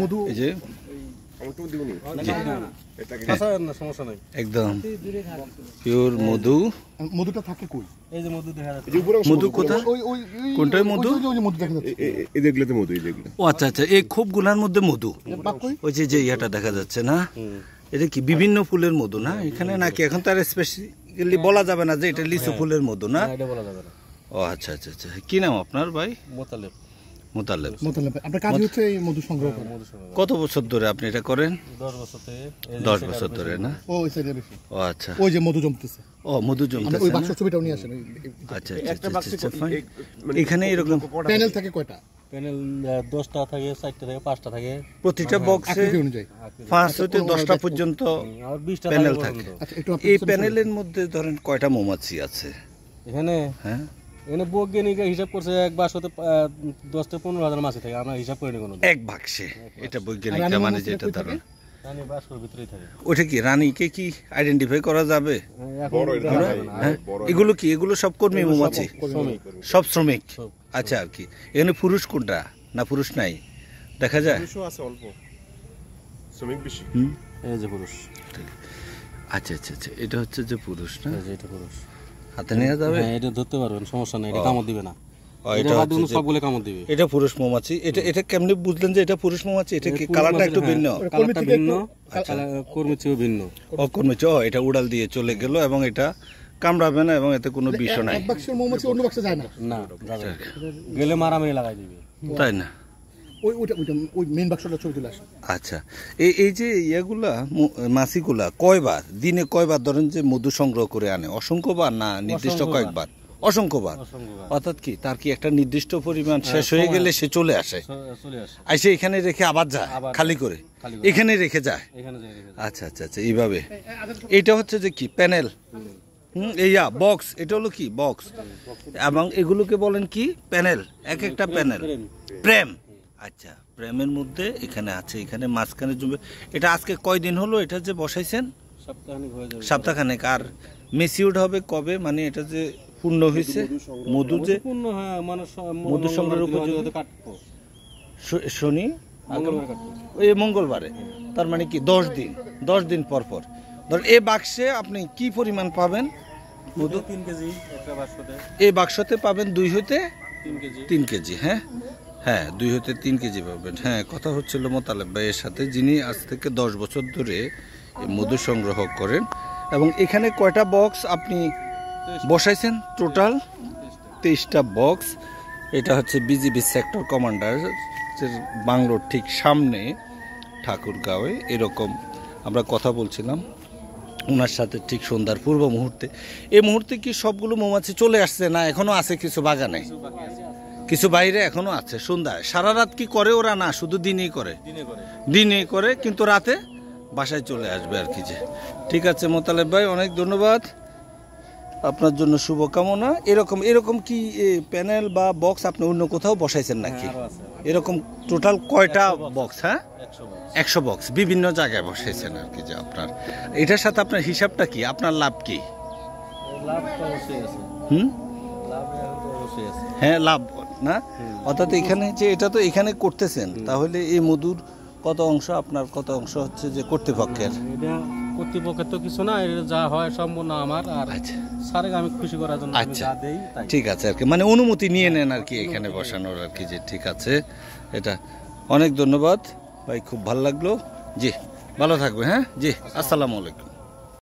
মধু এই যে একদম পিওর মধু। মধুটা থাকে কই? এই যে মধু দেখা যাচ্ছে। মধু কোথায়? কোনটায় মধু? মধু দেখা যাচ্ছে এই দেখলেতে মধু, এই দেখলে। ও আচ্ছা আচ্ছা, এই খোপগুলার মধ্যে মধু। ওই যে ইয়াটা দেখা যাচ্ছে না, এটা কি বিভিন্ন ফুলের মধু না এখানে নাকি? এখন তার স্পেশালি বলা যাবে না যে এটা লিচু ফুলের মধু না, এটা বলা যাবে না। ও আচ্ছা আচ্ছা আচ্ছা, কি নাম আপনার ভাই? মোতালেব। মোতালেব। মোতালেব, আপনার কাজ হচ্ছে এই মধু সংগ্রহ করা। কত বছর ধরে আপনি এটা করেন? 10 বছর থেকে। 10 বছর ধরে না? ও ওই সাইডে বেশি। ও আচ্ছা, ওই যে মধু জমতেছে। ও মধু জমতেছে, ওই বাক্স ছবিটাও নিয়ে আসেন। আচ্ছা আচ্ছা আচ্ছা, এখানে এরকম প্যানেল থাকে কয়টা? প্যানেল 10টা থাকে, 4টা থাকে, 5টা থাকে। প্রতিটা বক্সে 5 থেকে 10টা পর্যন্ত প্যানেল থাকে। এই প্যানেলের মধ্যে ধরেন কয়টা মৌমাছি আছে এখানে? হ্যাঁ, এখানে বৈজ্ঞানিক হিসাব করছে এক বাক্সতে 10 থেকে 15,000 মাছি থাকে। আমরা হিসাব করিনি কোনো এক বাক্সে। এটা বৈজ্ঞানিকরা মানে যেটা ধরেন রানী বাক্সের ভিতরেই থাকে। ওটা কি রানীকে কি আইডেন্টিফাই করা যাবে? এগুলো কি, এগুলো সব কর্মী মৌমাছি? সব শ্রমিক। আচ্ছা, আর কি এখানে পুরুষ কোনটা? না পুরুষ নাই, দেখা যায় অল্প, শ্রমিক বেশি। এই যে পুরুষ। আচ্ছা আচ্ছা আচ্ছা, এটা হচ্ছে যে পুরুষ না? এটা পুরুষ। হাতে নিয়ে যাবে? হ্যাঁ, এটা ধরতে পারবেন, সমস্যা নাই, এটা কামড় দিবে না। এটা সবগুলো কামড় দিবে। এটা পুরুষ মৌমাছি। এটা কেমনে বুঝলেন যে এটা পুরুষ মৌমাছি? এটা কি কালারটা একটু ভিন্ন? কালারটা ভিন্ন, কর্মীচিও ভিন্ন। ও কর্মীচি, এটা উড়াল দিয়ে চলে গেল এবং এটা কামড়াবে না এবং এতে কোনো বিষ নাই। এক বাক্সের মৌমাছি অন্য বাক্সে যায় না? না, গেলে মারামারি লাগাই দিবে। তাই না? ওই মেইন বাক্সটা ছবি তুলে আসে। আচ্ছা, এই যে ইয়াগুলা মাছিগুলা কয়বার দিনে, কয়বার ধরেন যে মধু সংগ্রহ করে আনে? অসংখ্যবার না নির্দিষ্ট কয়েকবার? অসংখ্যবার। অর্থাৎ কি তার কি একটা নির্দিষ্ট পরিমাণ শেষ হয়ে গেলে সে চলে আসে, এসে এখানে রেখে আবার যায় খালি করে, এখানে রেখে যায়? আচ্ছা আচ্ছা আচ্ছা, এইভাবে। এটা হচ্ছে যে কি প্যানেল? এইয়া বক্স, এটা হলো কি বক্স, এবং এগুলোকে বলেন কি প্যানেল। এক একটা প্যানেল প্রেম। আচ্ছা, প্রেমের মধ্যে এখানে আছে, এখানে মাঝখানে জমে। এটা আজকে কয়দিন হলো এটা যে বসাইছেন? সপ্তাহখানেক। আর মেচিউরড হবে কবে, মানে এটা যে পূর্ণ হয়েছে মধু যে মধু সংগ্রহের উপর শনি এই মঙ্গলবারে, তার মানে কি 10 দিন পর পর। ধর এই বাক্সে আপনি কি পরিমাণ পাবেন মধু? 3 কেজি একটা বাক্সতে। এই বাক্সতে পাবেন 2 হইতে 3 কেজি। হ্যাঁ হ্যাঁ, 2 হইতে 3 কেজি পাবেন। হ্যাঁ, কথা হচ্ছিল মোতালেব ভাইয়ের সাথে, যিনি আজ থেকে 10 বছর ধরে মধু সংগ্রহ করেন। এবং এখানে কয়টা বক্স আপনি বসাইছেন? Total 23টা box. এটা হচ্ছে বিজিবি সেক্টর কমান্ডার বাংলোর ঠিক সামনে ঠাকুরগাঁওয়ে। এরকম আমরা কথা বলছিলাম ওনার সাথে ঠিক সন্ধ্যার পূর্ব মুহূর্তে। এই মুহূর্তে কি সবগুলো মৌমাছি চলে আসছে না এখনো আছে কিছু বাগানে? কিছু বাইরে এখনো আছে। সন্ধ্যায় সারা রাত কি করে ওরা? না, শুধু দিনেই করে। দিনে করে, কিন্তু রাতে বাসায় চলে আসবে আর কি। যে ঠিক আছে মোতালেব ভাই, অনেক ধন্যবাদ, আপনার জন্য শুভকামনা। এরকম কি প্যানেল বা বক্স আপনি অন্য কোথাও বসাইছেন নাকি? এরকম টোটাল কয়টা বক্স? হ্যাঁ, 100 বক্স বিভিন্ন জায়গায় বসাইছেন আর কি। যে আপনার এটার সাথে আপনার হিসাবটা কি? আপনার লাভ কি? হ্যাঁ, লাভ না। অর্থাৎ এখানে যে এটা তো এখানে করতেছেন, তাহলে এই মধুর কত অংশ আপনার, কত অংশ হচ্ছে যে কর্তৃপক্ষের? কর্তৃপক্ষের তো কিছু না, যা হয় সম্পূর্ণ আমার। আর স্যারকে আমি খুশি করার জন্য যা দেই। ঠিক আছে আর কি, মানে অনুমতি নিয়ে নেন আর কি এখানে বসানোর আর কি। যে ঠিক আছে, এটা অনেক ধন্যবাদ ভাই, খুব ভালো লাগলো। জি, ভালো থাকবে। হ্যাঁ জি, আসসালামু আলাইকুম।